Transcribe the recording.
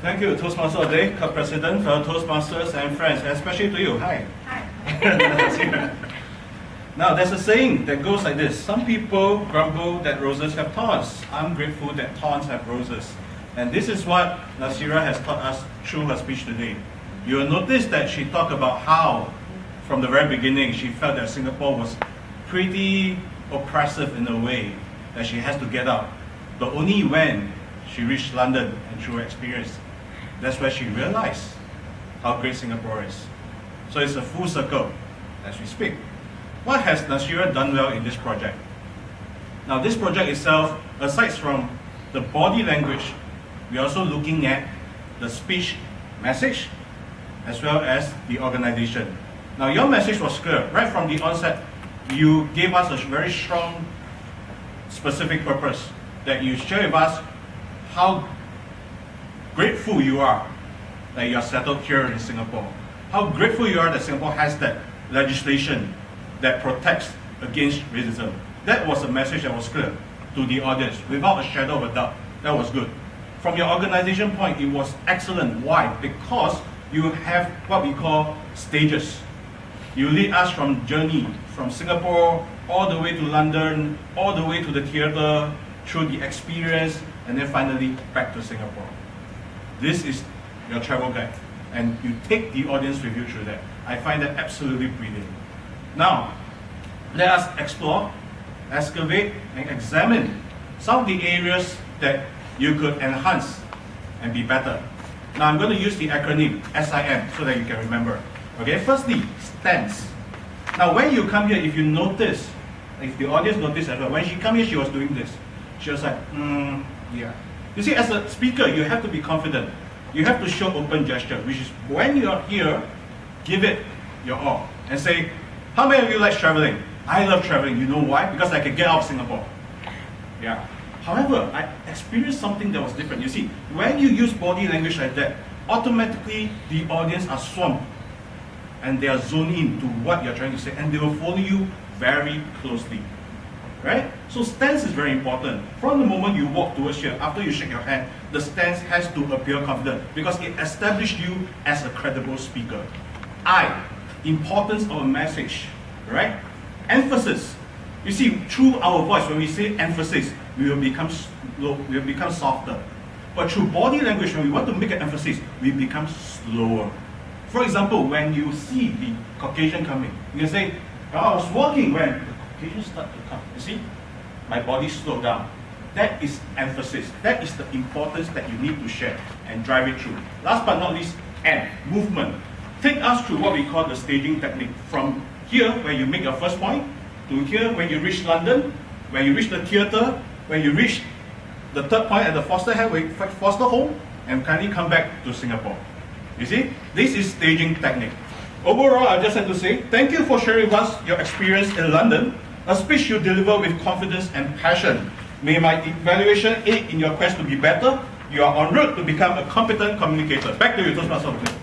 Thank you, Toastmasters Day, Club President, fellow Toastmasters and friends, and especially to you. Hi. Hi. Now, there's a saying that goes like this. Some people grumble that roses have thorns. I'm grateful that thorns have roses. And this is what Naseera has taught us through her speech today. You will notice that she talked about how, from the very beginning, she felt that Singapore was pretty oppressive in a way, that she has to get out. But only when she reached London and through her experience, that's where she realized how great Singapore is. So it's a full circle as we speak. What has Naseera done well in this project? Now, this project itself, aside from the body language, we're also looking at the speech message as well as the organization. Now, your message was clear. Right from the onset, you gave us a very strong, specific purpose that you share with us how grateful you are that you are settled here in Singapore. How grateful you are that Singapore has that legislation that protects against racism. That was a message that was clear to the audience, without a shadow of a doubt. That was good. From your organization point, it was excellent. Why? Because you have what we call stages. You lead us from journey, from Singapore, all the way to London, all the way to the theatre, through the experience, and then finally back to Singapore. This is your travel guide, and you take the audience with you through that. I find that absolutely brilliant. Now, let us explore, excavate, and examine some of the areas that you could enhance and be better. Now, I'm going to use the acronym SIM so that you can remember. Okay, firstly, stance. Now, when you come here, if you notice, if the audience noticed as well, when she came here, she was doing this. She was like, yeah. You see, as a speaker, you have to be confident. You have to show open gesture, which is when you're here, give it your all. And say, how many of you like traveling? I love traveling. You know why? Because I can get out of Singapore. Yeah. However, I experienced something that was different. You see, when you use body language like that, automatically the audience are swamped. And they are zoned in to what you're trying to say. And they will follow you very closely. Right? So stance is very important. From the moment you walk towards here, after you shake your hand, the stance has to appear confident because it establishes you as a credible speaker. Importance of a message. Right? Emphasis. You see, through our voice, when we say emphasis, we will become slow, we will become softer. But through body language, when we want to make an emphasis, we become slower. For example, when you see the Caucasian coming, you can say, I was walking when the Caucasian started to come. You see, my body slowed down. That is emphasis. That is the importance that you need to share and drive it through. Last but not least, movement. Take us through what we call the staging technique. From here, where you make your first point, to here, when you reach London, when you reach the theatre, when you reach the third point at the foster home, and kindly come back to Singapore. You see, this is staging technique. Overall, I just have to say, thank you for sharing with us your experience in London, a speech you deliver with confidence and passion. May my evaluation aid in your quest to be better. You are en route to become a competent communicator. Back to you, Toastmasters.